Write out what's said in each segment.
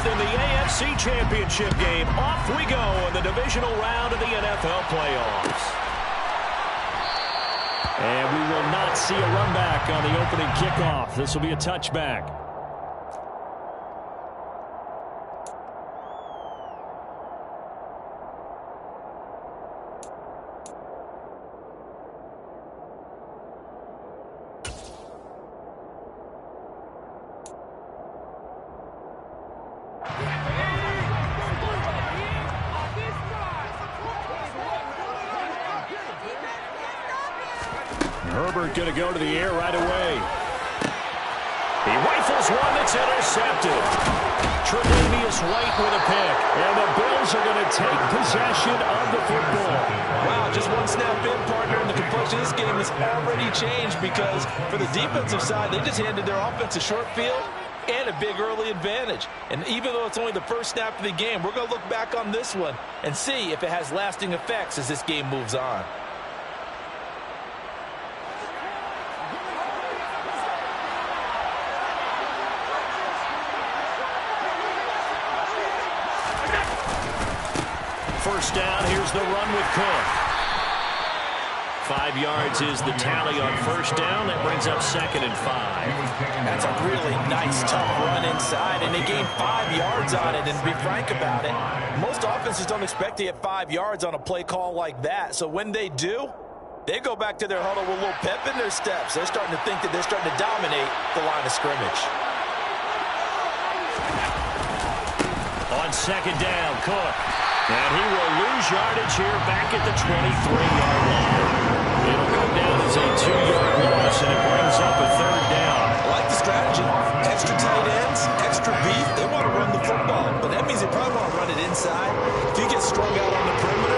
in the AFC Championship game. Off we go in the divisional round of the NFL playoffs. And we will not see a run back on the opening kickoff. This will be a touchback. Herbert going to go to the air right away. He rifles one that's intercepted. Tre'Davious White with a pick. And the Bills are going to take possession of the football. Wow, just one snap in, partner, and the complexion of this game has already changed because for the defensive side, they just handed their offense a short field and a big early advantage. And even though it's only the first snap of the game, we're going to look back on this one and see if it has lasting effects as this game moves on. First down, here's the run with Cook. 5 yards is the tally on first down. That brings up 2nd and 5. That's a really nice, tough run inside, and they gained 5 yards on it. And to be frank about it, most offenses don't expect to get 5 yards on a play call like that. So when they do, they go back to their huddle with a little pep in their steps. They're starting to think that they're starting to dominate the line of scrimmage. On 2nd down, Cook. And he will lose yardage here back at the 23-yard line. It'll go down as a 2-yard loss, and it brings up a 3rd down. I like the strategy. Extra tight ends, extra beef. They want to run the football, but that means they probably want to run it inside. If you get strung out on the perimeter,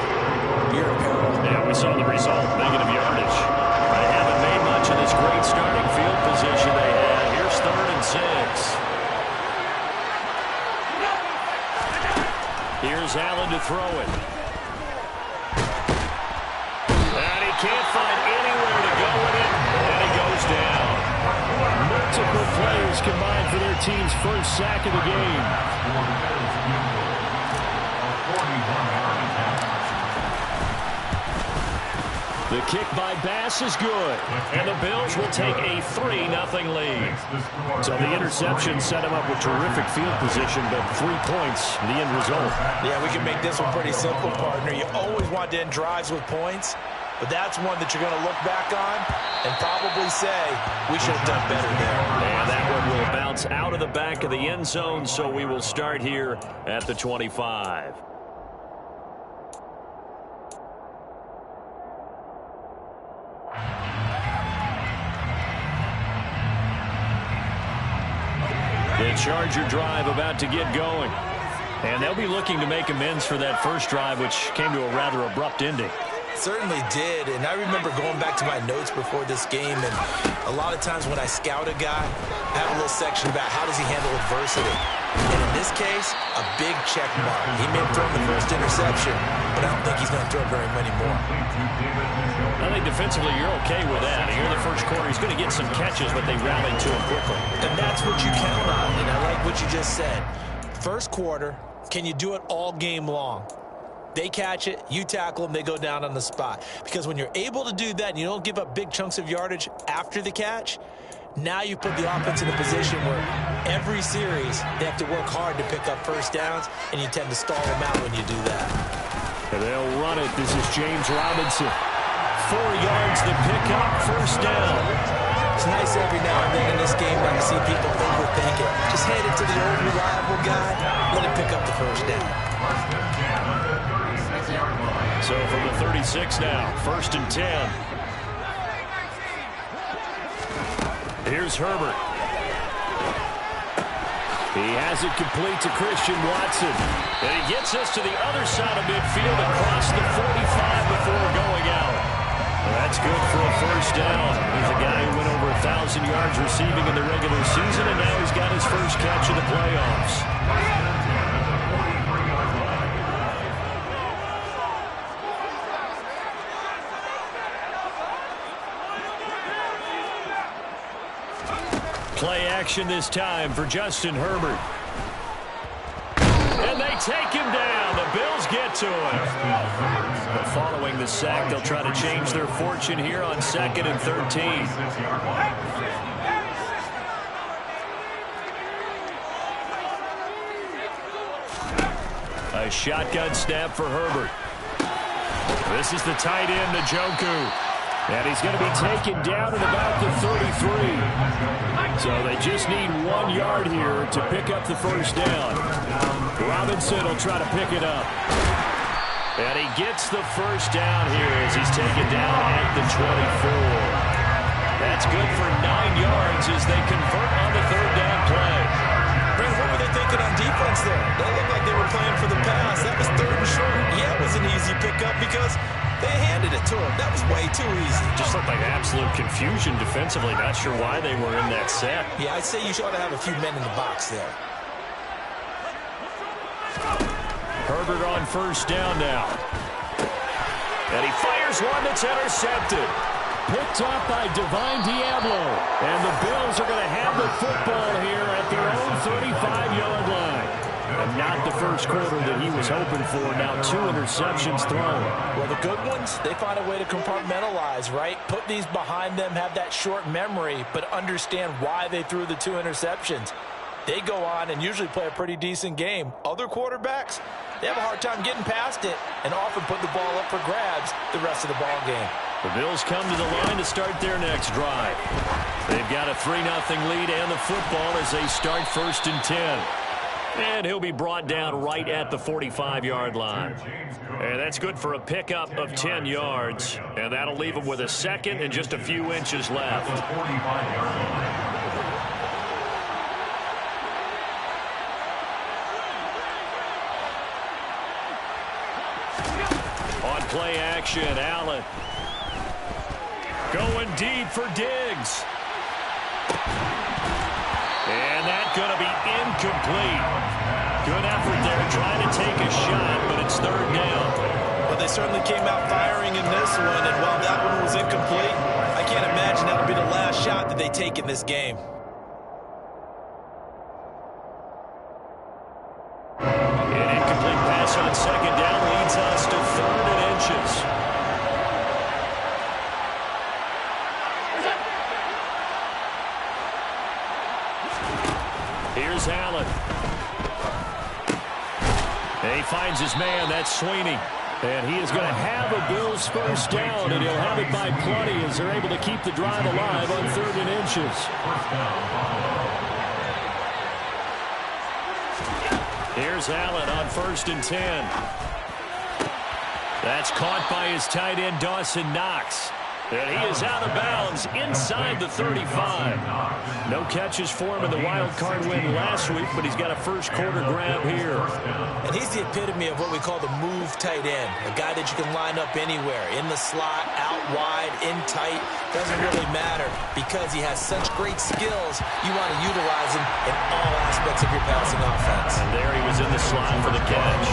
you're in peril. Yeah, we saw the result, negative yardage. They haven't made much of this great starting field position they had. Here's 3rd and 6. Here's Allen to throw it. And he can't find anywhere to go with it, and he goes down. Multiple players combined for their team's first sack of the game. The kick by Bass is good, and the Bills will take a 3-0 lead. So the interception set him up with terrific field position, but 3 points, the end result. Yeah, we can make this one pretty simple, partner. You always want to end drives with points, but that's one that you're going to look back on and probably say, we should have done better there. And that one will bounce out of the back of the end zone, so we will start here at the 25. The Charger drive about to get going. And they'll be looking to make amends for that first drive, which came to a rather abrupt ending. Certainly did, and I remember going back to my notes before this game, and a lot of times when I scout a guy, I have a little section about how does he handle adversity. And in this case, a big check mark. He may have thrown the first interception, but I don't think he's going to throw very many more. I think defensively you're okay with that. Here in the first quarter, he's going to get some catches, but they rallied to him quickly. And that's what you count on, and I like what you just said. First quarter, can you do it all game long? They catch it, you tackle them, they go down on the spot. Because when you're able to do that and you don't give up big chunks of yardage after the catch, now you put the offense in a position where every series they have to work hard to pick up first downs, and you tend to stall them out when you do that. And they'll run it. This is James Robinson. 4 yards to pick up, first down. It's nice every now and then in this game not to see people overthink it. Just hand it to the old reliable guy, let him pick up the first down. So from the 36 now, 1st and 10. Here's Herbert. He has it complete to Christian Watson. And he gets us to the other side of midfield across the 45 before going out. Well, that's good for a first down. He's a guy who went over 1,000 yards receiving in the regular season, and now he's got his first catch in the playoffs. Play action this time for Justin Herbert. take him down. The Bills get to him. But following the sack, they'll try to change their fortune here on 2nd and 13. A shotgun snap for Herbert. This is the tight end, Njoku. And he's going to be taken down at about the 33. So they just need 1 yard here to pick up the first down. Robinson will try to pick it up. And he gets the first down here as he's taken down at the 24. That's good for 9 yards as they convert on the 3rd down play. Brent, what were they thinking on defense there? They looked like they were playing for the pass. That was 3rd and short. Yeah, it was an easy pickup because they handed it to him. That was way too easy. Just looked like absolute confusion defensively. Not sure why they were in that set. Yeah, I'd say you ought to have a few men in the box there. Herbert on 1st down now. And he fires one that's intercepted. Picked off by Divine Diablo. And the Bills are going to have the football here at their own 35-yard line. And not the first quarter that he was hoping for. Now 2 interceptions thrown. Well, the good ones, they find a way to compartmentalize, right? Put these behind them, have that short memory, but understand why they threw the 2 interceptions. They go on and usually play a pretty decent game. Other quarterbacks, they have a hard time getting past it and often put the ball up for grabs the rest of the ball game. The Bills come to the line to start their next drive. They've got a 3-0 lead and the football as they start 1st and 10. And he'll be brought down right at the 45-yard line. And that's good for a pickup of 10 yards. And that'll leave him with a 2nd and just a few inches left. On play action, Allen. Going deep for Diggs. And that's going to be incomplete. Good effort there trying to take a shot, but it's 3rd down. Well, they certainly came out firing in this one, and while that one was incomplete, I can't imagine that'll be the last shot that they take in this game. An incomplete pass on 2nd down leads us to 3rd and inches. Here's Allen. And he finds his man. That's Sweeney. And he is going to have a Bills first down, and he'll have it by plenty as they're able to keep the drive alive on 3rd and inches. Here's Allen on 1st and 10. That's caught by his tight end, Dawson Knox. And he is out of bounds inside the 35. No catches for him in the wild card win last week, but he's got a first quarter grab here. And he's the epitome of what we call the move tight end. A guy that you can line up anywhere. In the slot, out wide, in tight. Doesn't really matter because he has such great skills. You want to utilize him in all aspects of your passing offense. And there he was in the slot for the catch.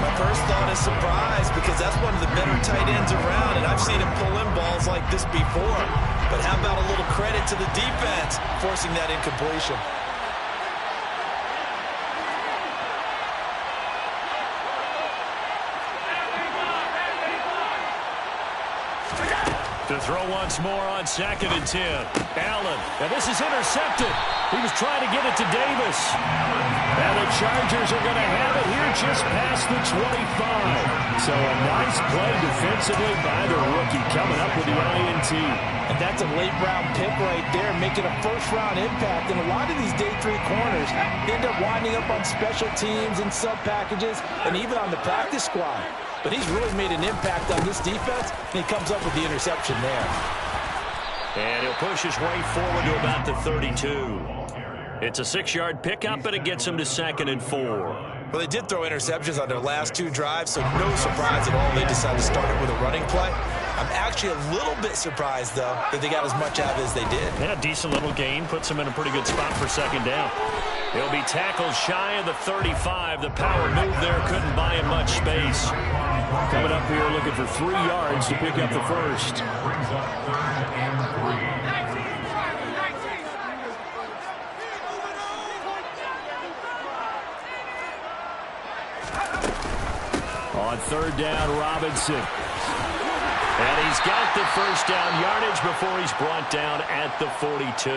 My first thought is surprise because that's one of the better tight ends around, and I've seen him pull in balls like this before. But how about a little credit to the defense forcing that incompletion? To throw once more on 2nd and 10. Allen, and this is intercepted. He was trying to get it to Davis. And the Chargers are going to have it here just past the 25. So a nice play defensively by the rookie coming up with the INT. And that's a late-round pick right there, making a first-round impact. And a lot of these day 3 corners end up winding up on special teams and sub-packages and even on the practice squad. But he's really made an impact on this defense, and he comes up with the interception there. And he'll push his way forward to about the 32. It's a 6-yard pickup, but it gets him to 2nd and 4. Well, they did throw interceptions on their last 2 drives, so no surprise at all they decided to start it with a running play. I'm actually a little bit surprised, though, that they got as much out of it as they did. Yeah, decent little gain. Puts him in a pretty good spot for 2nd down. He'll be tackled shy of the 35. The power move there couldn't buy him much space. Coming up here looking for 3 yards to pick up the first. third down, Robinson. And he's got the first down yardage before he's brought down at the 42.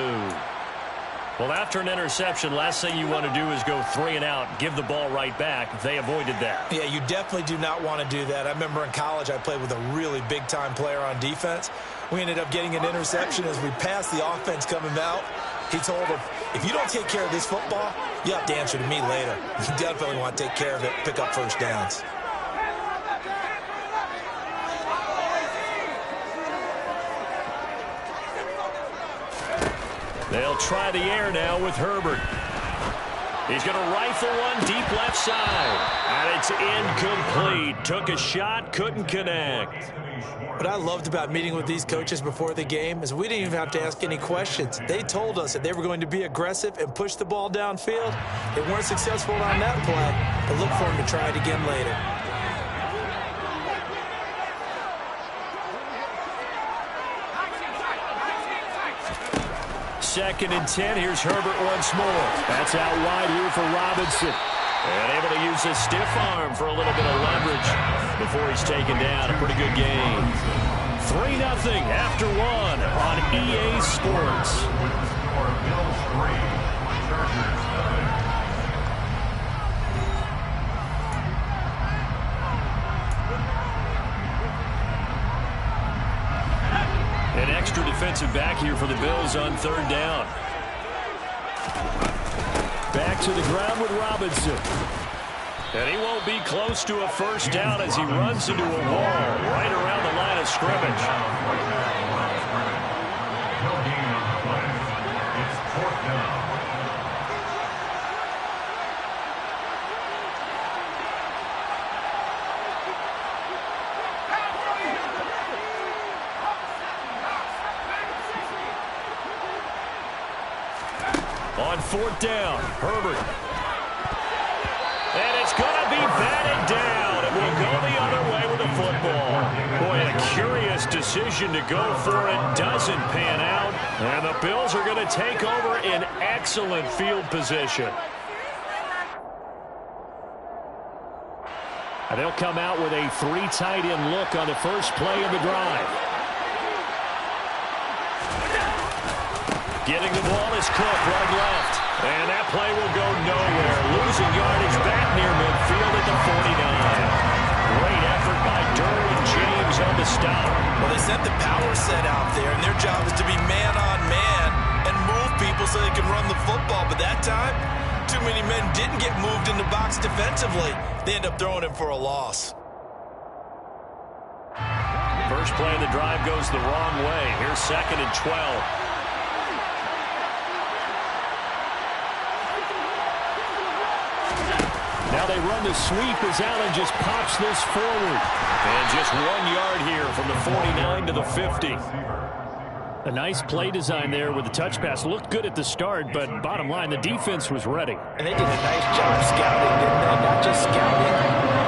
Well, after an interception, last thing you want to do is go 3 and out, give the ball right back. They avoided that. Yeah, you definitely do not want to do that. I remember in college I played with a really big-time player on defense. We ended up getting an interception as we passed the offense coming out. He told him, if you don't take care of this football, you have to answer to me later. You definitely want to take care of it, pick up first downs. They'll try the air now with Herbert. He's going to rifle one deep left side. And it's incomplete. Took a shot, couldn't connect. What I loved about meeting with these coaches before the game is we didn't even have to ask any questions. They told us that they were going to be aggressive and push the ball downfield. They weren't successful on that play, but look for them to try it again later. Second and 10. Here's Herbert once more. That's out wide here for Robinson. And able to use his stiff arm for a little bit of leverage before he's taken down. A pretty good game. 3-0 after 1 on EA Sports. An extra defensive back here for the Bills on third down. Back to the ground with Robinson. And he won't be close to a first down as he runs into a wall right around the line of scrimmage. On fourth down, Herbert. And it's going to be batted down. It will go the other way with the football. Boy, a curious decision to go for it. Doesn't pan out. And the Bills are going to take over in excellent field position. And they'll come out with a 3 tight end look on the first play of the drive. Getting the ball is Cook, right left. And that play will go nowhere. Losing yardage back near midfield at the 49. Great effort by Derwin James on the stop. Well, they sent the power set out there, and their job is to be man-on-man and move people so they can run the football. But that time, too many men didn't get moved in the box defensively. They end up throwing him for a loss. First play of the drive goes the wrong way. Here's second and 12. Now they run the sweep as Allen just pops this forward. And just 1 yard here from the 49 to the 50. A nice play design there with the touch pass. Looked good at the start, but bottom line, the defense was ready. And they did a nice job scouting, didn't they? Not just scouting,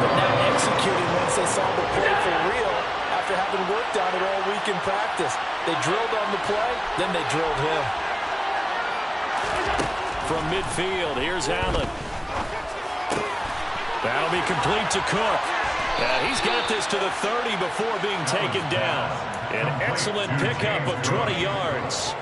but now executing once they saw the play for real after having worked on it all week in practice. They drilled on the play, then they drilled him. From midfield, here's Allen. That'll be complete to Cook. He's got this to the 30 before being taken down. An excellent pickup of 20 yards.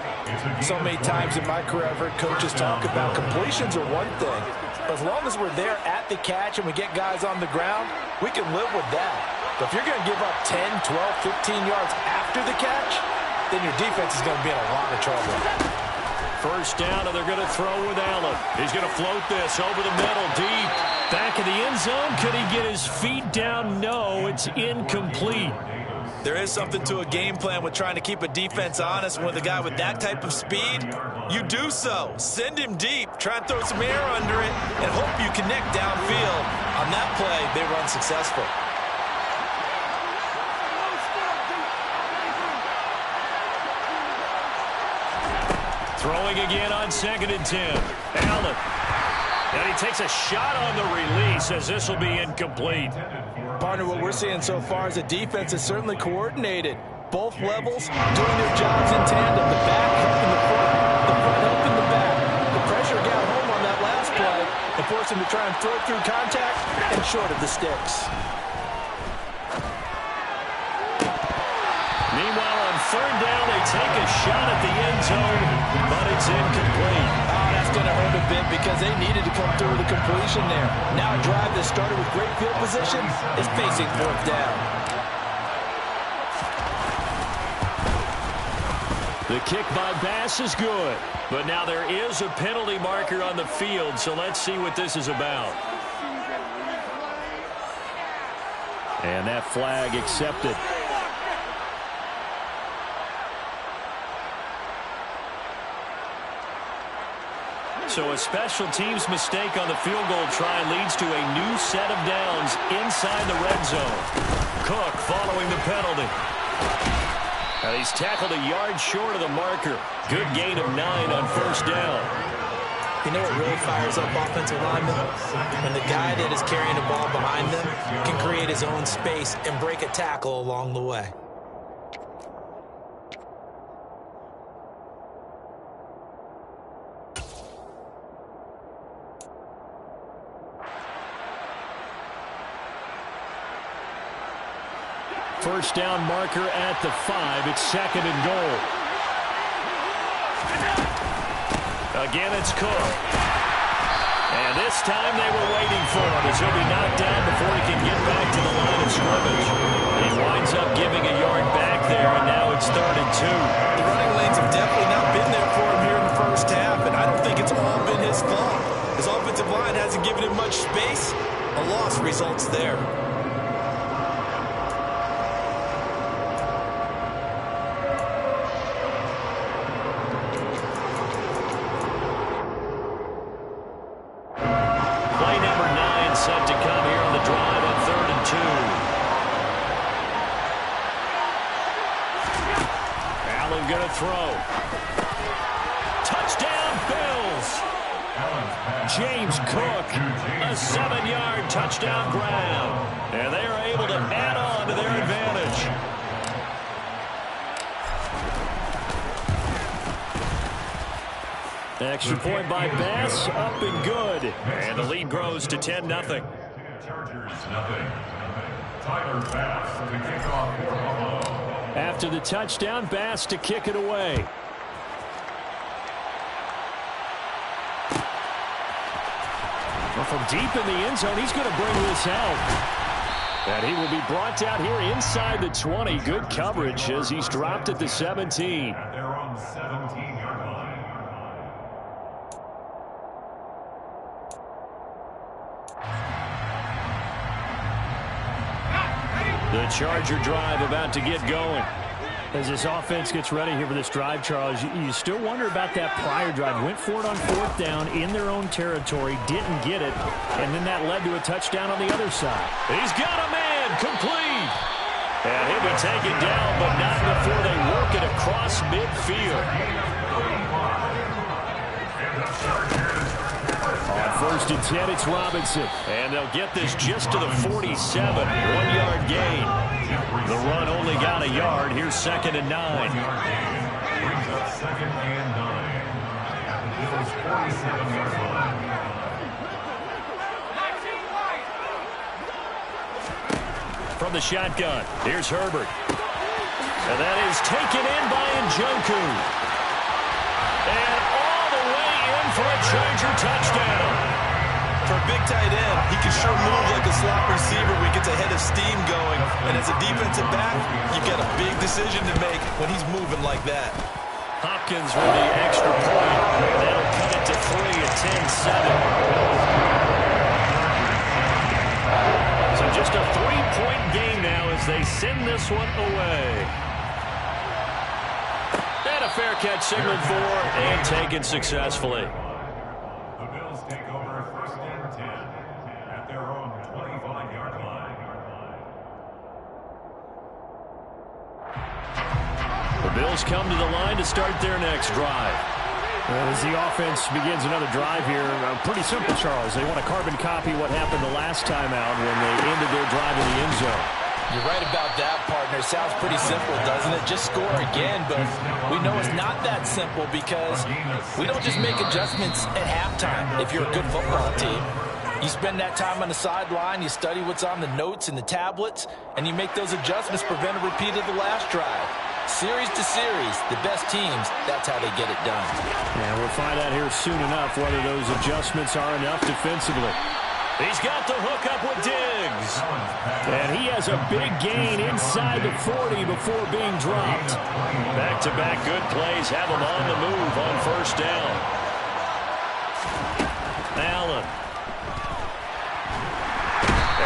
So many times in my career I've heard coaches talk about completions are one thing. But as long as we're there at the catch and we get guys on the ground, we can live with that. But if you're going to give up 10, 12, 15 yards after the catch, then your defense is going to be in a lot of trouble. First down, and they're going to throw with Allen. He's going to float this over the middle, deep. Back in the end zone. Could he get his feet down? No, it's incomplete. There is something to a game plan with trying to keep a defense honest. With a guy with that type of speed, you do so. Send him deep. Try and throw some air under it and hope you connect downfield. On that play, they were unsuccessful. Throwing again on second and 10. Allen. And he takes a shot on the release as this will be incomplete. Partner, what we're seeing so far is the defense is certainly coordinated. Both levels doing their jobs in tandem. The back helping the front helping the back. The pressure got home on that last play and forced him to try and throw through contact and short of the sticks. third down, they take a shot at the end zone, but it's incomplete. That's going to hurt a bit because they needed to come through with a completion there. Now a drive that started with great field position is facing fourth down. The kick by Bass is good, but now there is a penalty marker on the field, so let's see what this is about. And that flag accepted. So a special teams mistake on the field goal try leads to a new set of downs inside the red zone. Cook following the penalty. And he's tackled a yard short of the marker. Good gain of 9 on first down. You know what really fires up offensive linemen? When the guy that is carrying the ball behind them can create his own space and break a tackle along the way. First down marker at the 5. It's second and goal. Again, it's Cook. And this time they were waiting for him as he'll be knocked down before he can get back to the line of scrimmage. He winds up giving a yard back there, and now it's third and 2. The running lanes have definitely not been there for him here in the first half, and I don't think it's all been his fault. His offensive line hasn't given him much space. A loss results there. Throw. Touchdown, Bills. James Cook, a 7-yard touchdown grab. And they are able to add on to their advantage. Extra point by Bass, up and good. And the lead grows to 10-0. Chargers, nothing. Tyler Bass to kick off for Buffalo. After the touchdown, Bass to kick it away. Well, from deep in the end zone, he's going to bring this out. And he will be brought down here inside the 20. Good coverage as he's dropped at the 17. They're on the 17-yard line. The Charger drive about to get going. As this offense gets ready here for this drive, Charles, you still wonder about that prior drive. Went for it on fourth down in their own territory, didn't get it, and then that led to a touchdown on the other side. He's got a man, complete. And he'll be taken down, but not before they work it across midfield. On first and 10, it's Robinson. And they'll get this just to the 47. 1-yard gain. The run only got a yard. Here's second and 9. Brings up second and 9. At the Bills' 47-yard line. From the shotgun, here's Herbert. And that is taken in by Njoku. And all the way in for a Charger touchdown. For a big tight end, he can sure move like a slot receiver when he gets a head of steam going. And as a defensive back, you've got a big decision to make when he's moving like that. Hopkins with the extra point. That'll cut it to 3 at 10-7. So just a 3-point game now as they send this one away. And a fair catch signaled for and taken successfully. The Bills take over first and 10 at their own 25-yard line. The Bills come to the line to start their next drive. As the offense begins another drive here, pretty simple, Charles. They want to carbon copy what happened the last time out when they ended their drive in the end zone. You're right about that, partner. Sounds pretty simple, doesn't it? Just score again, but we know it's not that simple because we don't just make adjustments at halftime if you're a good football team. You spend that time on the sideline, you study what's on the notes and the tablets, and you make those adjustments, prevent a repeat of the last drive. series to series, the best teams, that's how they get it done. And we'll find out here soon enough whether those adjustments are enough defensively. He's got the hook up with Diggs. And he has a big gain inside the 40 before being dropped. Back-to-back good plays have him on the move on first down. Allen.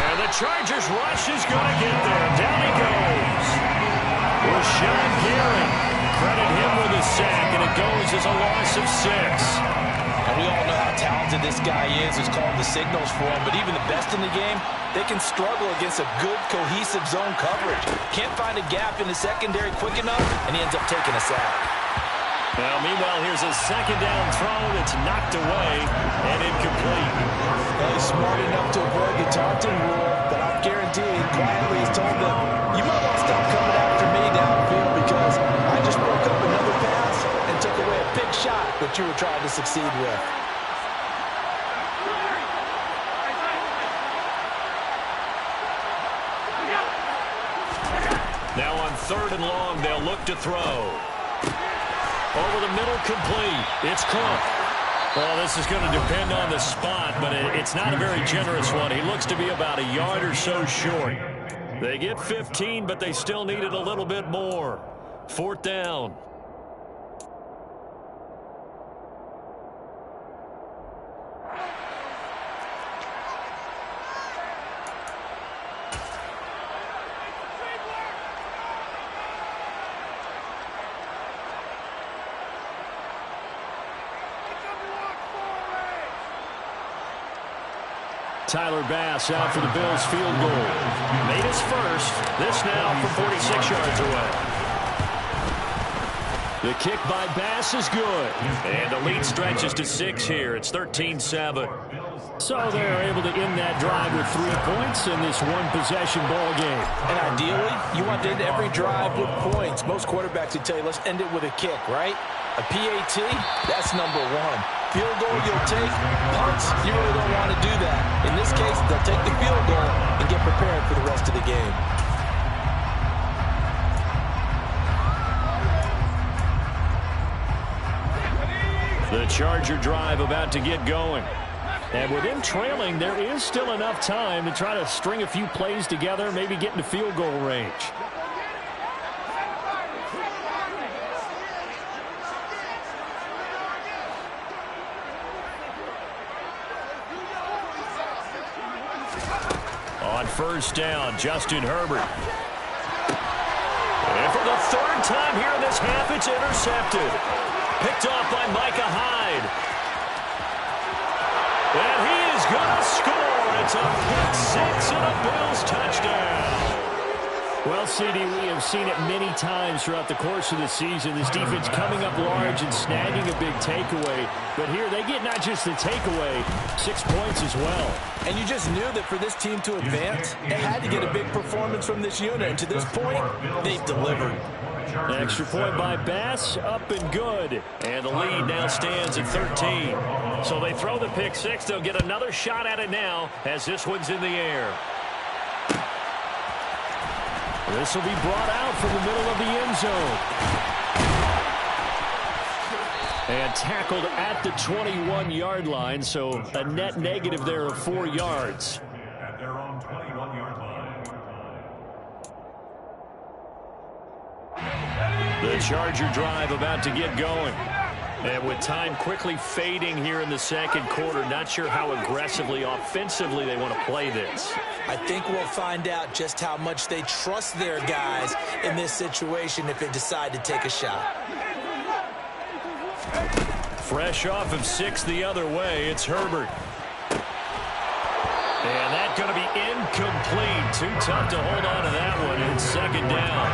And the Chargers rush is going to get there. Down he goes. Rashawn Gary. Credit him with a sack, and it goes as a loss of 6. And we all know how talented this guy is who's calling the signals for him, but even the best in the game, they can struggle against a good, cohesive zone coverage. Can't find a gap in the secondary quick enough, and he ends up taking a sack. Now, meanwhile, here's a second down throw that's knocked away and incomplete. Well, he's smart enough to avoid the taunting rule, but I'm guaranteed quietly he's told them, you might want to stop coming after me downfield because I just broke up another pass and took away a big shot that you were trying to succeed with. Now on 3rd and long, they'll look to throw. Over the middle, complete. It's Cook. Well, this is going to depend on the spot, but it's not a very generous one. He looks to be about a yard or so short. They get 15, but they still needed a little bit more. 4th down. Tyler Bass out for the Bills field goal. Made his first. This now from 46 yards away. The kick by Bass is good. And the lead stretches to 6 here. It's 13-7. So they're able to end that drive with 3 points in this one-possession ball game. And ideally, you want to end every drive with points. Most quarterbacks would tell you, let's end it with a kick, right? A PAT, that's number 1. Field goal you'll take. Punts, you really don't want to do that. In this case, they'll take the field goal and get prepared for the rest of the game. The Charger drive about to get going. And with him trailing, there is still enough time to try to string a few plays together, maybe get into field goal range. On first down, Justin Herbert. And for the 3rd time here in this half, it's intercepted. Picked off by Micah Hyde. And he is going to score. It's a pick 6 and a Bills touchdown. Well, CD, we have seen it many times throughout the course of the season. This defense coming up large and snagging a big takeaway. But here they get not just the takeaway, 6 points as well. And you just knew that for this team to advance, they had to get a big performance from this unit. And to this point, they've delivered. Extra point by Bass, up and good. And the lead now stands at 13. So they throw the pick 6. They'll get another shot at it now as this one's in the air. This will be brought out from the middle of the end zone. And tackled at the 21-yard line, so a net negative there of 4 yards. At their own 21-yard line. The Charger drive about to get going. And with time quickly fading here in the 2nd quarter, not sure how aggressively, offensively they want to play this. I think we'll find out just how much they trust their guys in this situation if they decide to take a shot. Fresh off of 6 the other way, it's Herbert. And that's going to be incomplete. Too tough to hold on to that one. It's 2nd down.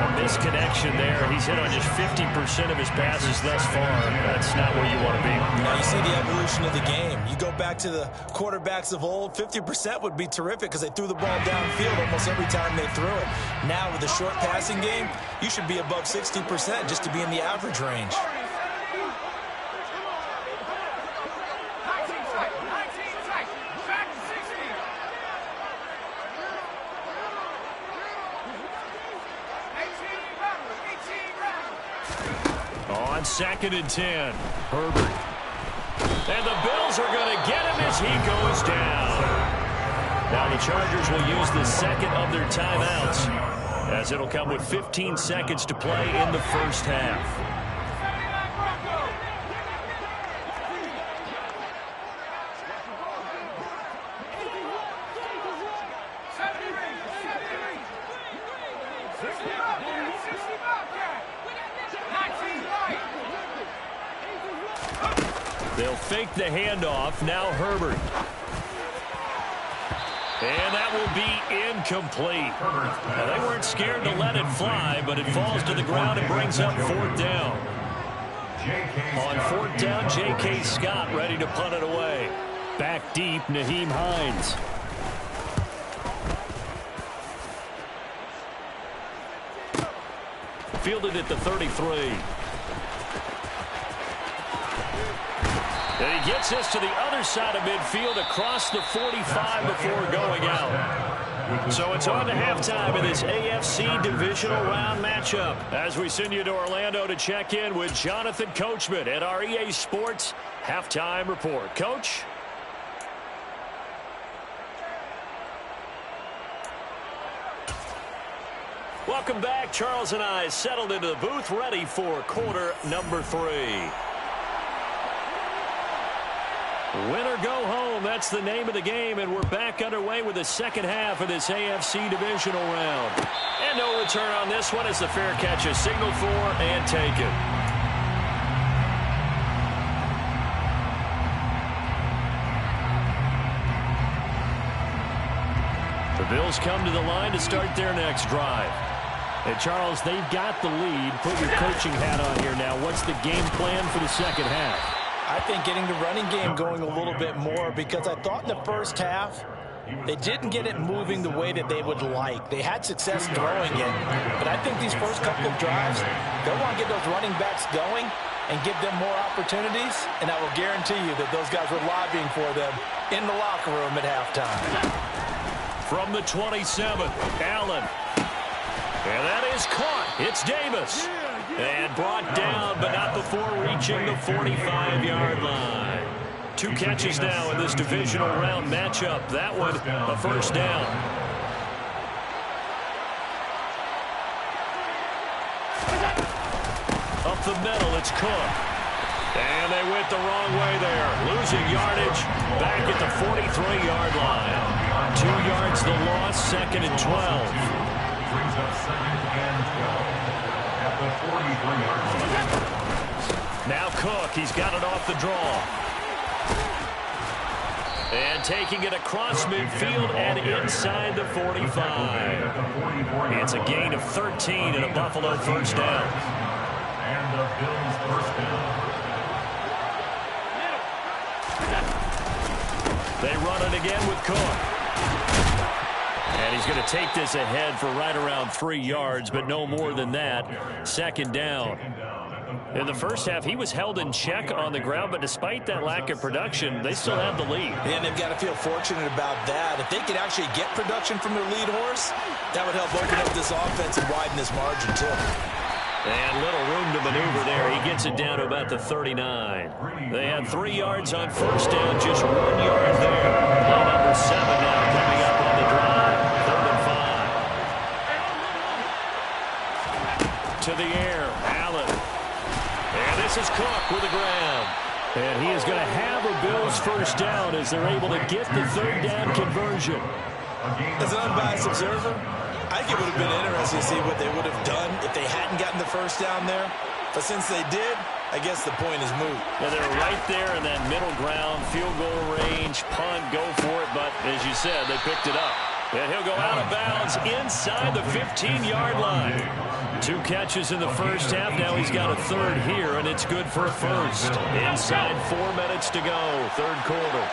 A misconnection there. He's hit on just 50% of his passes thus far. That's not where you want to be. Now you see the evolution of the game. You go back to the quarterbacks of old, 50% would be terrific because they threw the ball downfield almost every time they threw it. Now with the short passing game, you should be above 60% just to be in the average range. On 2nd and 10, Herbert. And the Bills are going to get him as he goes down. Now the Chargers will use the second of their timeouts, as it'll come with 15 seconds to play in the first half. They'll fake the handoff. Now Herbert. And that will be incomplete. Now, they weren't scared to let it fly, but it falls to the ground and brings up 4th down. On 4th down, J.K. Scott ready to punt it away. Back deep, Nyheim Hines. Fielded at the 33. And he gets this to the other side of midfield across the 45 before going out. So it's on to halftime in this AFC divisional round matchup, as we send you to Orlando to check in with Jonathan Coachman at our EA Sports Halftime Report. Coach? Welcome back. Charles and I settled into the booth, ready for quarter number 3. Win or go home, that's the name of the game, and we're back underway with the second half of this AFC divisional round. And no return on this one as the fair catch is signaled for and taken. The Bills come to the line to start their next drive. And Charles, they've got the lead. Put your coaching hat on here now. What's the game plan for the second half? I think getting the running game going a little bit more, because I thought in the first half they didn't get it moving the way that they would like. They had success throwing it, but I think these first couple of drives, they'll want to get those running backs going and give them more opportunities, and I will guarantee you that those guys were lobbying for them in the locker room at halftime. From the 27, Allen. And that is caught. It's Davis. And brought down, but not before reaching the 45-yard line. 2 catches now in this divisional round matchup. That one, a first down. Up the middle, it's Cook. And they went the wrong way there. Losing yardage back at the 43-yard line. 2 yards the loss, 2nd and 12. Brings up 2nd and 12 at the 43-yard line. Now Cook, he's got it off the draw. And taking it across midfield and inside the 45. It's a gain of 13 and a Buffalo first down. And the Bills first down. They run it again with Cook. And he's going to take this ahead for right around 3 yards, but no more than that. 2nd down. In the first half, he was held in check on the ground, but despite that lack of production, they still have the lead. And they've got to feel fortunate about that. If they could actually get production from their lead horse, that would help open up this offense and widen this margin, too. And little room to maneuver there. He gets it down to about the 39. They had 3 yards on first down, just 1 yard there. Play number 7 now coming up on the drive. 3rd and 5. To the air, Allen. And this is Cook with the grab. And he is going to have a Bills first down as they're able to get the 3rd down conversion. As an unbiased observer, I think it would have been interesting to see what they would have done if they hadn't gotten the first down there. But since they did, I guess the point is moot. Yeah, they're right there in that middle ground, field goal range, punt, go for it. But as you said, they picked it up. And he'll go out of bounds inside the 15-yard line. 2 catches in the first half. Now he's got a 3rd here, and it's good for a first. Inside 4 minutes to go, 3rd quarter.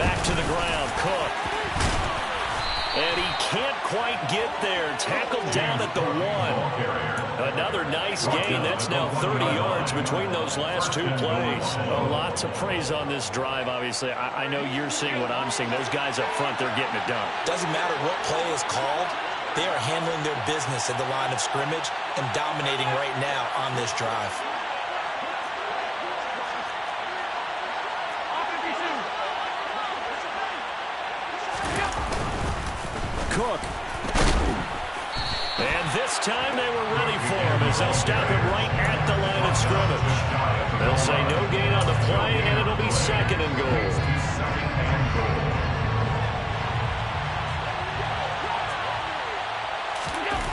Back to the ground, Cook. And he can't quite get there. Tackled down at the 1. Another nice gain. That's now 30 yards between those last 2 plays. A lot to praise on this drive, obviously. I know you're seeing what I'm seeing. Those guys up front, they're getting it done. Doesn't matter what play is called. They are handling their business at the line of scrimmage and dominating right now on this drive. Cook. And this time they were ready for him as they'll stop him right at the line of scrimmage. They'll say no gain on the play, and it'll be 2nd and goal.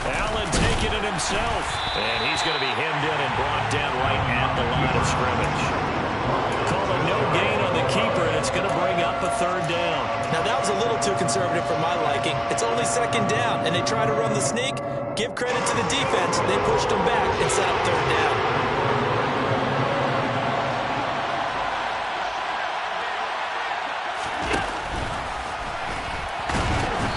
Allen taking it himself. And he's going to be hemmed in and brought down right at the line of scrimmage. Call a no gain on the keeper, and it's going to bring up a 3rd down. Now, that was a little too conservative for my liking. It's only 2nd down, and they try to run the sneak. Give credit to the defense. They pushed them back and set up 3rd down.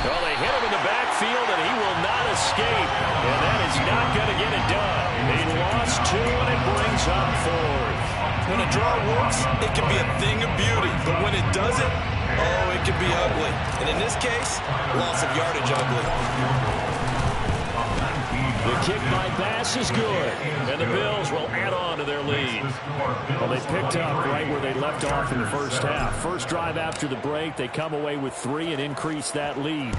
Well, they hit him in the backfield, and he will not escape. And that is not going to get it done. They lost 2, and it brings up 4th. When a draw works, it can be a thing of beauty. But when it doesn't, oh, it can be ugly. And in this case, loss of yardage ugly. The kick by Bass is good, and the Bills will add on to their lead. Well, they picked up right where they left off in the first half. First drive after the break, they come away with 3 and increase that lead.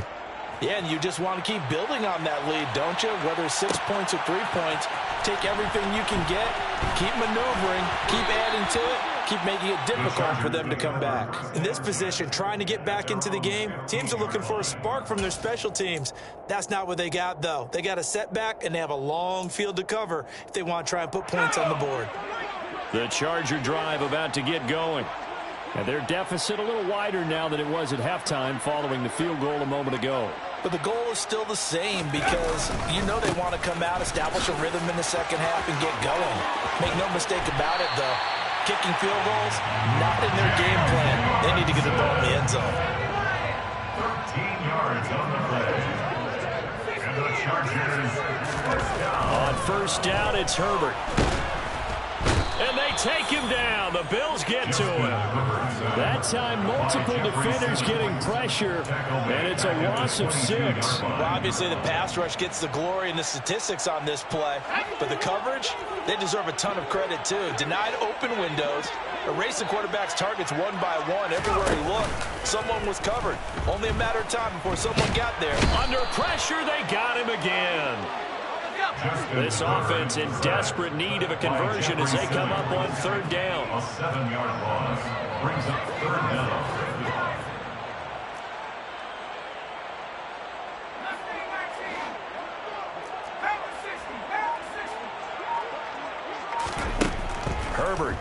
Yeah, and you just want to keep building on that lead, don't you? Whether it's 6 points or 3 points, take everything you can get, keep maneuvering, keep adding to it, keep making it difficult for them to come back. In this position, trying to get back into the game, teams are looking for a spark from their special teams. That's not what they got, though. They got a setback, and they have a long field to cover if they want to try and put points on the board. The Charger drive about to get going. And their deficit a little wider now than it was at halftime following the field goal a moment ago. But the goal is still the same because you know they want to come out, establish a rhythm in the second half, and get going. Make no mistake about it, though. Kicking field goals, not in their game plan. They need to get the ball in the end zone. 13 yards on the play. And the Chargers first down. On first down, it's Herbert. And they take him down. The Bills get to him. That time, multiple defenders getting pressure, and it's a loss of 6. Well, obviously, the pass rush gets the glory and the statistics on this play. But the coverage, they deserve a ton of credit, too. Denied open windows, erasing quarterbacks' targets one by one. Everywhere he looked, someone was covered. Only a matter of time before someone got there. Under pressure, they got him again. This offense in desperate need of a conversion as they come up on 3rd down. A 7-yard loss brings up 3rd down. Herbert.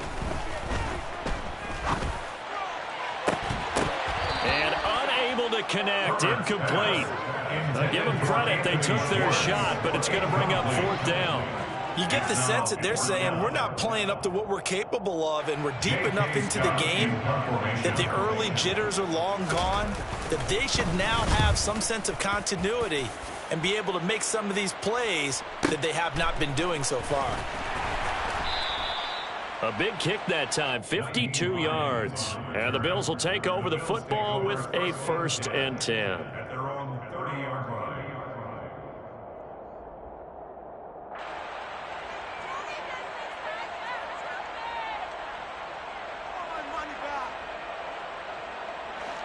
And unable to connect. Incomplete. Give them credit. They took their shot, but it's going to bring up 4th down. You get the sense that they're saying we're not playing up to what we're capable of, and we're deep enough into the game that the early jitters are long gone, that they should now have some sense of continuity and be able to make some of these plays that they have not been doing so far. A big kick that time, 52 yards. And the Bills will take over the football with a 1st and 10. At their own 30-yard line.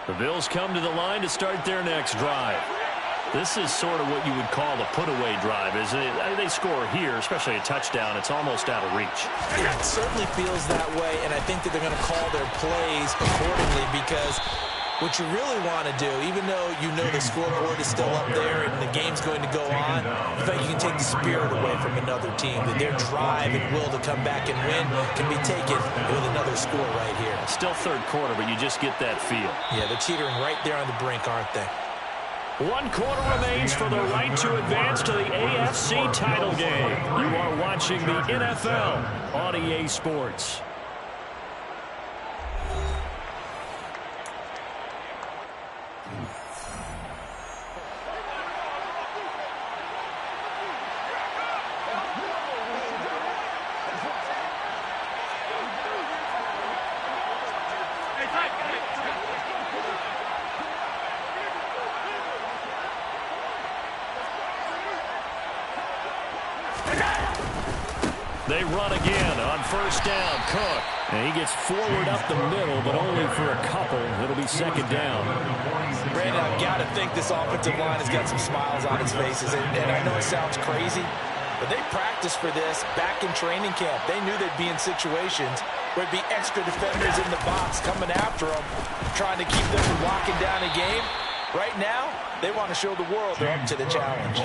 The Bills come to the line to start their next drive. This is sort of what you would call a put-away drive, isn't it? They score here, especially a touchdown. It's almost out of reach. It certainly feels that way, and I think that they're going to call their plays accordingly because what you really want to do, even though you know the scoreboard is still up there and the game's going to go on, in fact, you can take the spirit away from another team, that their drive and will to come back and win can be taken with another score right here. Still 3rd quarter, but you just get that feel. Yeah, they're teetering right there on the brink, aren't they? 1 quarter remains for the right to advance to the AFC title game. You are watching the NFL on EA Sports. They run again on first down. Cook. And he gets forward up the middle, but only for a couple. It'll be second down. Brandon, I've got to think this offensive line has got some smiles on its faces. And I know it sounds crazy, but they practiced for this back in training camp. They knew they'd be in situations where there'd be extra defenders in the box coming after them, trying to keep them from locking down a game. Right now, they want to show the world they're up to the challenge.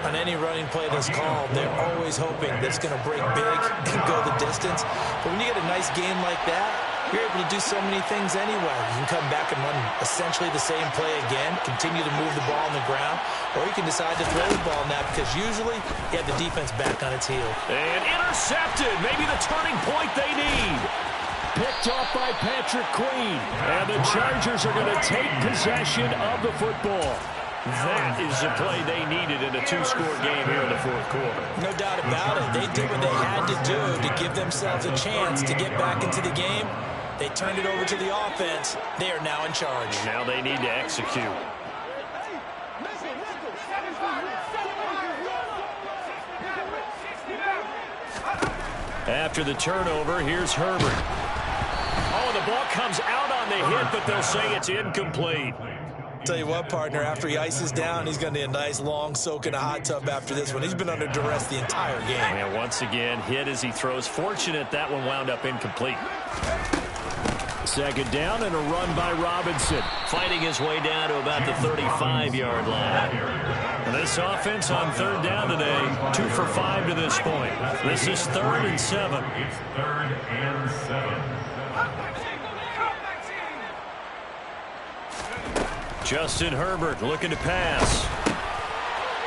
On any running play that's called, they're always hoping that it's going to break big and go the distance. But when you get a nice game like that, you're able to do so many things anyway. You can come back and run essentially the same play again, continue to move the ball on the ground, or you can decide to throw the ball now because usually you have the defense back on its heel. And intercepted. Maybe the turning point they need. Picked off by Patrick Queen. And the Chargers are going to take possession of the football. That is the play they needed in a two-score game here in the fourth quarter. No doubt about it. They did what they had to do to give themselves a chance to get back into the game. They turned it over to the offense. They are now in charge. Now they need to execute. After the turnover, here's Herbert. Oh, the ball comes out on the hit, but they'll say it's incomplete. Tell you what, partner, after he ices down, he's going to need a nice long soak in a hot tub after this one. He's been under duress the entire game. And once again, hit as he throws. Fortunate that one wound up incomplete. Second down and a run by Robinson. Fighting his way down to about the 35-yard line. And this offense on third down today, 2 for 5 to this point. This is 3rd and 7. It's 3rd and 7. Justin Herbert looking to pass.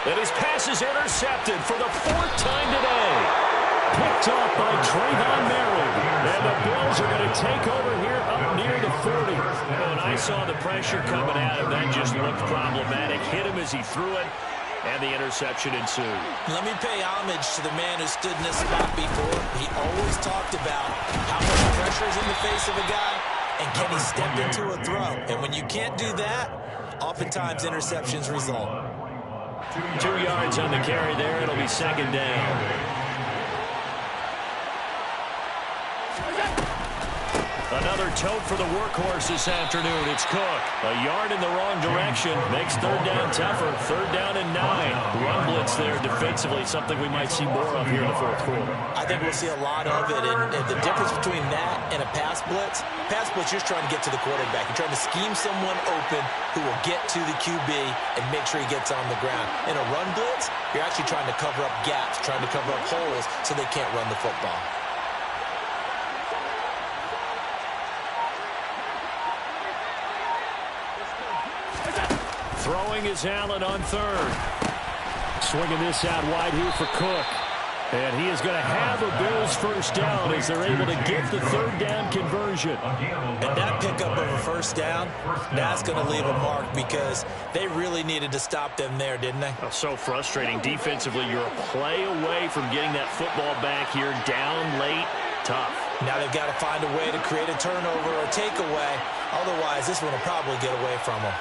And his pass is intercepted for the 4th time today. Picked off by Trayvon Merritt. And the Bills are going to take over here up near the 40. When I saw the pressure coming at him, that just looked problematic. Hit him as he threw it, and the interception ensued. Let me pay homage to the man who stood in this spot before. He always talked about how much pressure is in the face of a guy, and can he step into a throw? And when you can't do that, oftentimes interceptions result. 2 yards on the carry there. It'll be second down. Another tote for the workhorse this afternoon. It's Cook. A yard in the wrong direction. Makes third down tougher. 3rd down and 9. Run blitz there defensively. Something we might see more of here in the fourth quarter. I think we'll see a lot of it. And the difference between that and a pass blitz, you're trying to get to the quarterback. You're trying to scheme someone open who will get to the QB and make sure he gets on the ground. In a run blitz, you're actually trying to cover up gaps, trying to cover up holes so they can't run the football. Throwing is Allen on 3rd. Swinging this out wide here for Cook. And he is going to have a Bills first down as they're able to get the 3rd down conversion. And that pickup of a first down, that's going to leave a mark because they really needed to stop them there, didn't they? Oh, so frustrating. Defensively, you're a play away from getting that football back here. Down late, tough. Now they've got to find a way to create a turnover or a takeaway. Otherwise, this one will probably get away from them.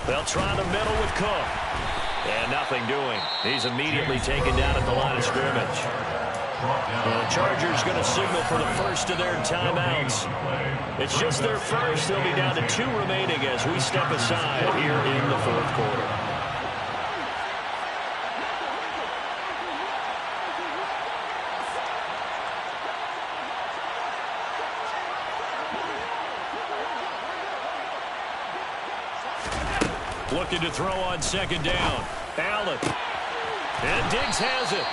They'll try the middle with Cook. And nothing doing. He's immediately taken down at the line of scrimmage. The Chargers going to signal for the first of their timeouts. It's just their first. They'll be down to 2 remaining as we step aside here in the fourth quarter. Looking to throw on second down. Allen. And Diggs has it.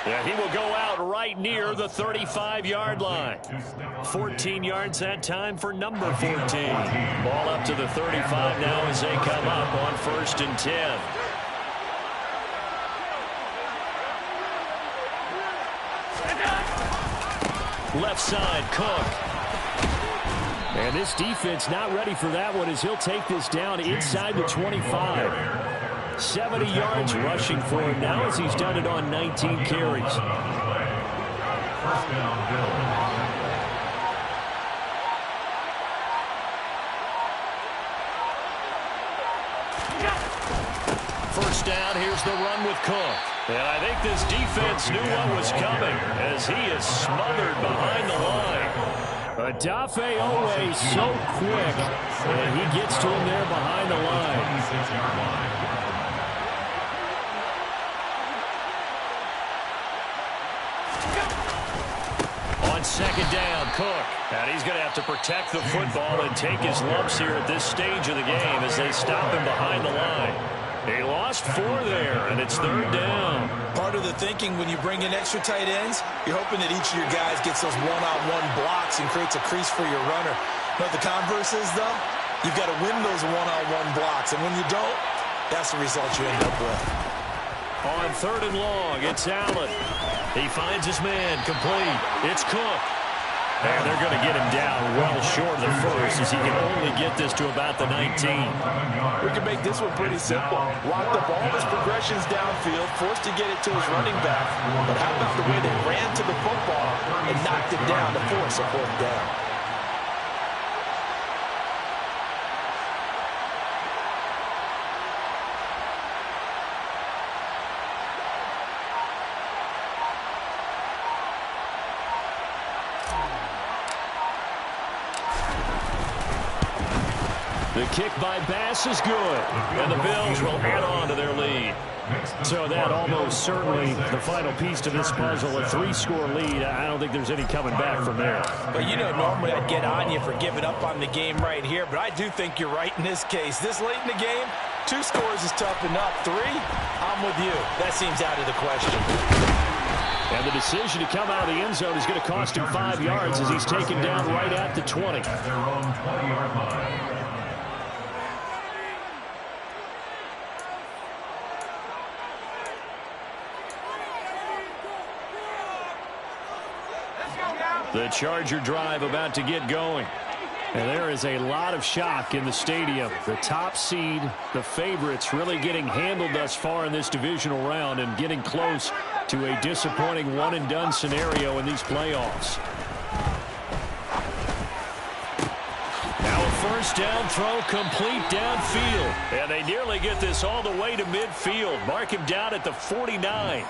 And he will go out right near the 35-yard line. 14 yards that time for number 14. Ball up to the 35 now as they come up on 1st and 10. Left side, Cook. And this defense not ready for that one as he'll take this down inside the 25. 70 yards rushing for him now as he's done it on 19 carries. First down, Bills. First down, here's the run with Cook. And I think this defense knew what was coming as he is smothered behind the line. Adafe always so quick, and he gets to him there behind the line. 26-yard line. On second down, Cook. And he's going to have to protect the football and take his lumps here at this stage of the game as they stop him behind the line. He lost 4 there, and it's third down. Part of the thinking when you bring in extra tight ends, you're hoping that each of your guys gets those one-on-one blocks and creates a crease for your runner. But the converse is, though, you've got to win those one-on-one blocks. And when you don't, that's the result you end up with. On third and long, it's Allen. He finds his man complete. It's Cook. And they're going to get him down well short of the first as he can only get this to about the 19. We can make this one pretty simple. Locked up all his progressions downfield, forced to get it to his running back. But how about the way they ran to the football and knocked it down to force a fourth down? The kick by Bass is good, and the Bills will add on to their lead. So that almost certainly the final piece to this puzzle, a 3-score lead. I don't think there's any coming back from there. But you know, normally I'd get on you for giving up on the game right here, but I do think you're right in this case. This late in the game, 2 scores is tough enough. 3, I'm with you. That seems out of the question. And the decision to come out of the end zone is going to cost him 5 yards as he's taken down right at the 20. At their own 20-yard line. The Charger drive about to get going. And there is a lot of shock in the stadium. The top seed, the favorites, really getting handled thus far in this divisional round and getting close to a disappointing one-and-done scenario in these playoffs. Now a first down throw complete downfield. And they nearly get this all the way to midfield. Mark him down at the 49.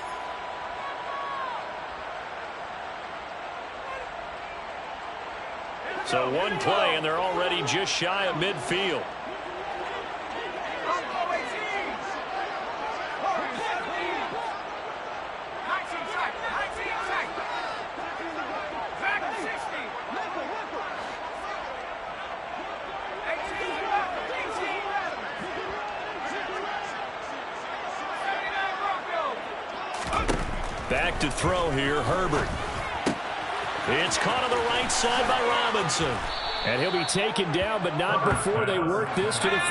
So one play, and they're already just shy of midfield. Back to throw here, Herbert. It's caught on the right side by Robinson. And he'll be taken down, but not before they work this to the 45.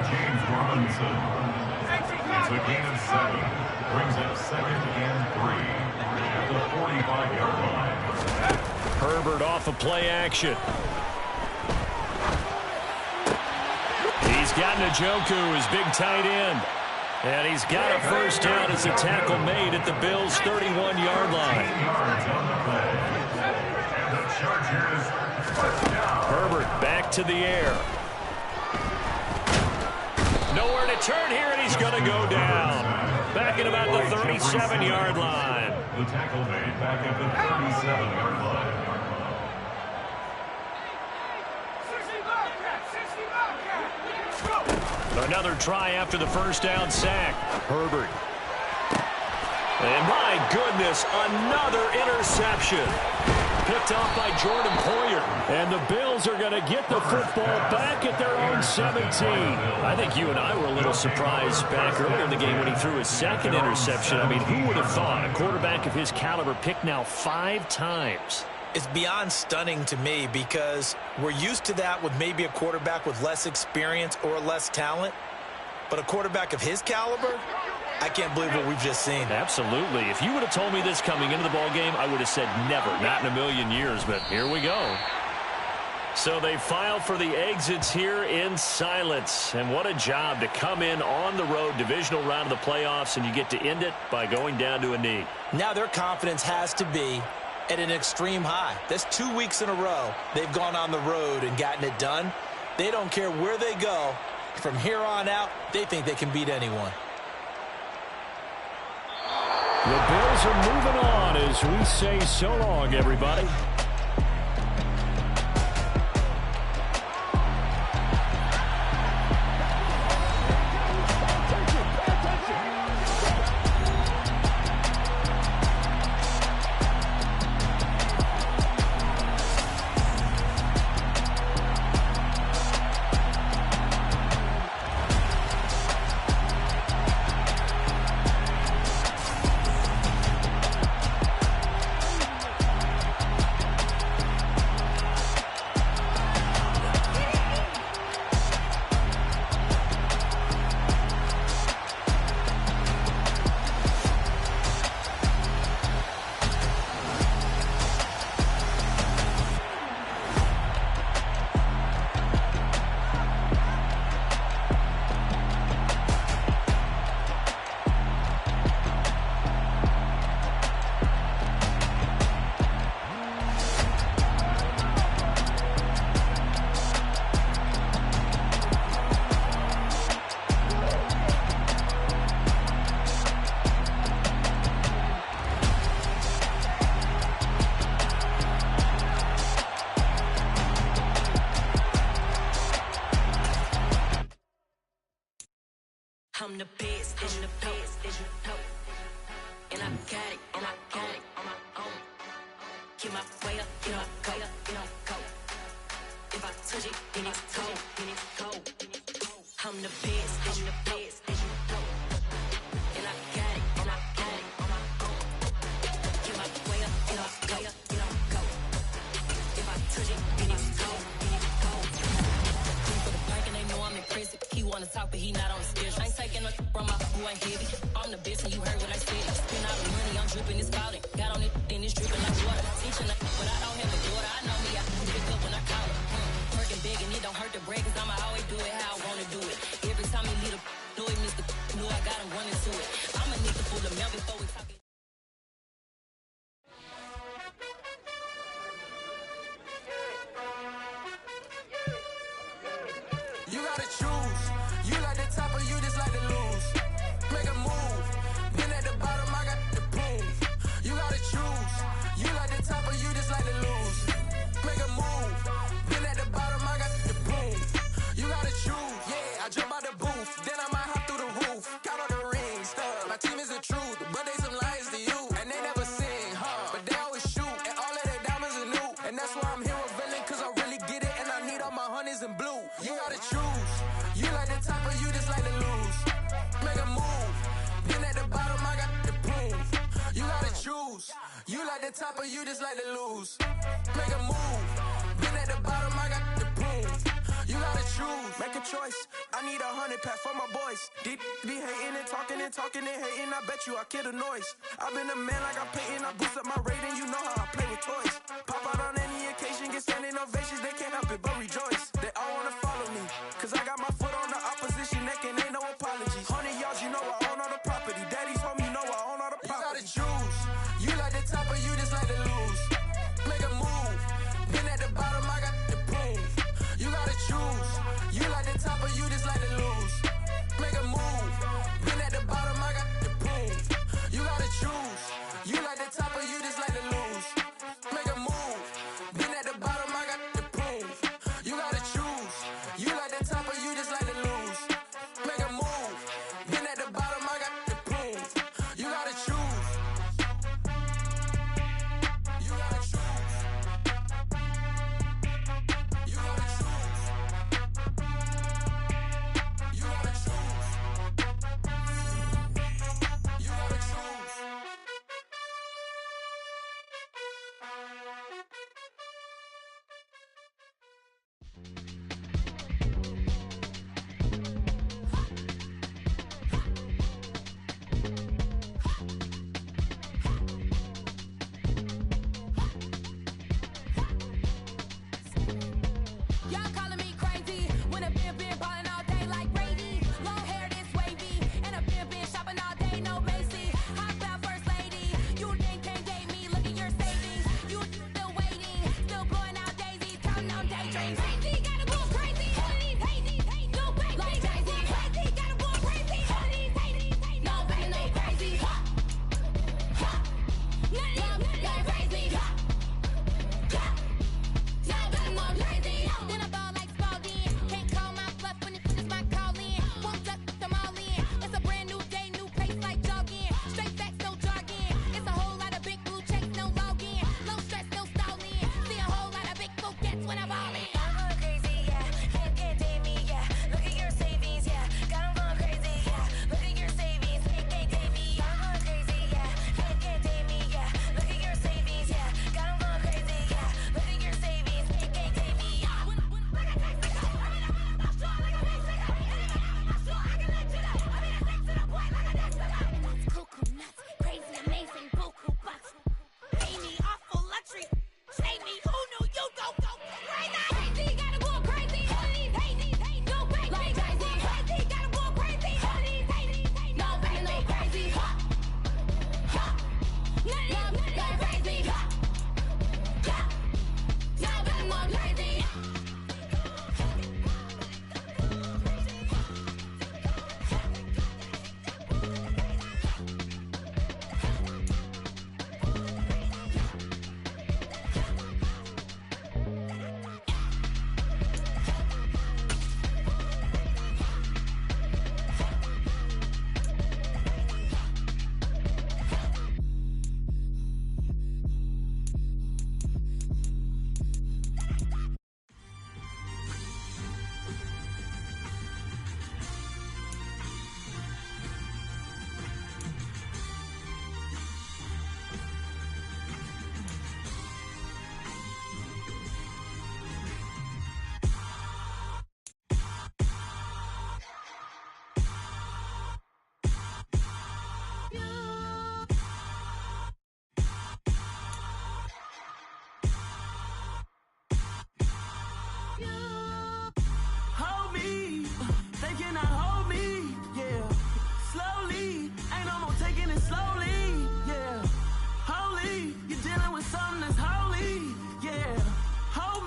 James Robinson. It's a gain of 7. Brings up 2nd and 3 at the 45-yard line. Herbert off of play action. He's got Njoku, his big tight end. And he's got a first down as a tackle made at the Bills' 31-yard line. Herbert back to the air. Nowhere to turn here, and he's going to go down. Back at about the 37-yard line. The tackle made back at the 37-yard line. Another try after the first down sack. Herbert. And my goodness, another interception. Picked off by Jordan Poyer. And the Bills are going to get the football back at their own 17. I think you and I were a little surprised back earlier in the game when he threw his second interception. I mean, who would have thought a quarterback of his caliber picked now 5 times? It's beyond stunning to me because we're used to that with maybe a quarterback with less experience or less talent. But a quarterback of his caliber, I can't believe what we've just seen. Absolutely. If you would have told me this coming into the ballgame, I would have said never, not in a million years, but here we go. So they file for the exits here in silence. And what a job to come in on the road, divisional round of the playoffs, and you get to end it by going down to a knee. Now their confidence has to be at an extreme high. That's 2 weeks in a row they've gone on the road and gotten it done. They don't care where they go. From here on out, they think they can beat anyone. The Bills are moving on as we say so long, everybody. I'm the best, I'm the best, as you know. And I got it, and I got it on my own. Get my way up, get my way up, get my go. If I touch it, then it's cold, then it's cold. I'm the best, I'm the best, as you know. And I got it, and I got it on my own. Get my way up, get my way up, get my go. If I touch it, then it's cold, then it's cold. For the bike and they know I'm impressive. He wanna talk, but he not on the schedule. I ain't taking no from my who ain't heavy. I'm the best and you heard what I said. Spend all the money, I'm dripping, it's spouting. Got on it, then it's dripping like water. Teaching her, but I don't have a daughter. I know me, I can pick up when I call her. Working big and it don't hurt to break, cause I'ma always do it how I wanna do it. Every time he lead a know it, Mr. Know I got him running to it. I'ma need to pull the mail before we talk it. You gotta choose. You like the top or you just like to lose. Make a move. Been at the bottom, I got the proof. You gotta choose. You like the top or you just like to lose. Make a move. Been at the bottom, I got the proof. You gotta choose. Yeah, I jump out the booth. Then I might hop through the roof. Count all the rings. My team is the truth, but they some liars to you. And they never sing, but they always shoot. And all of their diamonds are new. And that's why I'm here with villain, cause I really get it. And I need all my honeys in blue. You gotta choose. You like the top or you just like to lose. Make a move. Been at the bottom, I got the proof. You gotta choose. You like the top or you just like to lose. Make a move. Been at the bottom, I got the proof. You gotta choose. Make a choice. I need 100 pack for my boys. Deep be hating and talking and talking and hating. I bet you I kill the noise. I've been a man like I'm painting. I boost up my rating. You know how I play with toys. Pop out on any occasion, get standing ovations. They can't help it but rejoice. They all wanna follow me, cause I got my foot on the opposition neck and ain't no apologies. 100 yards, you know I own all the property. Daddy's home, you know I own all the property. You gotta choose. You like the top or you just like to lose. Make a move. Been at the bottom, I got the proof. You gotta choose. You like the top or you just like to lose. Make a move. Been at the bottom, I got the proof. You gotta choose. You like the top or you just like to lose. Make a move. Been at the bottom, I got the proof. You gotta choose. You like the top or you just like to lose. Make a move. Been at the bottom, I got the proof. You gotta choose.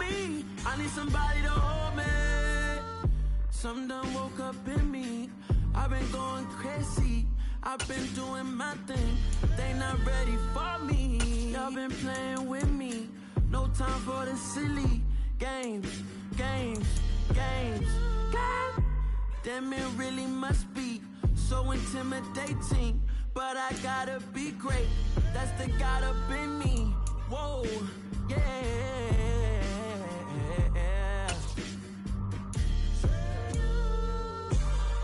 me, I need somebody to hold me. Something done woke up in me. I've been going crazy. I've been doing my thing. They not ready for me. Y'all been playing with me. No time for the silly games. Damn, it really must be so intimidating. But I gotta be great. That's the God up in me. Whoa, yeah.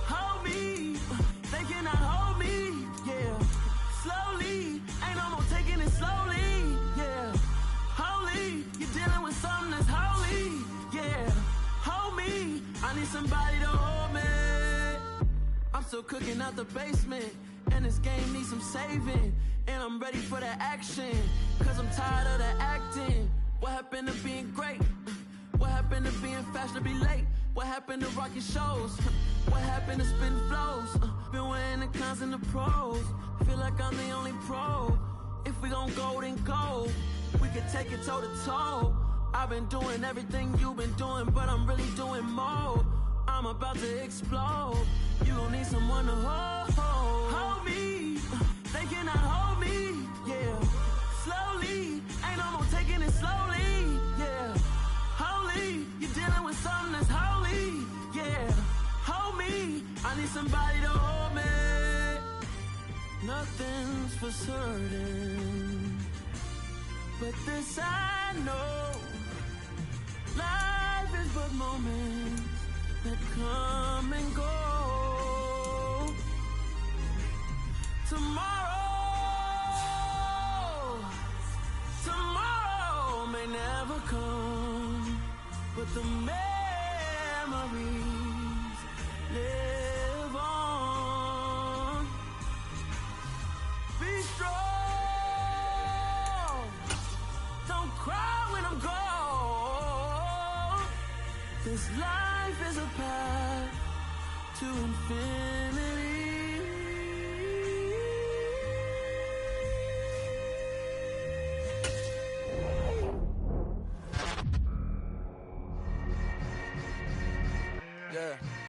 Hold me, they cannot hold me, yeah. Slowly, ain't no more taking it slowly, yeah. Holy, you're dealing with something that's holy, yeah. Hold me, I need somebody to hold me. I'm still cooking out the basement, and this game needs some saving. And I'm ready for the action, cause I'm tired of the acting. What happened to being great? What happened to being fast to be late? What happened to rocking shows? What happened to spitting flows? Been wearing the cons and the pros. Feel like I'm the only pro. If we gon' go, then go. We could take it toe to toe. I've been doing everything you've been doing, but I'm really doing more. I'm about to explode. You gon' need someone to hold me. They cannot hold me, yeah. Slowly, ain't no more taking it slowly, yeah. Holy, you're dealing with something that's holy, yeah. Hold me, I need somebody to hold me. Nothing's for certain, but this I know. Life is but moments that come and go. Tomorrow may never come, but the memories live on. Be strong, don't cry when I'm gone. This life is a path to infinity.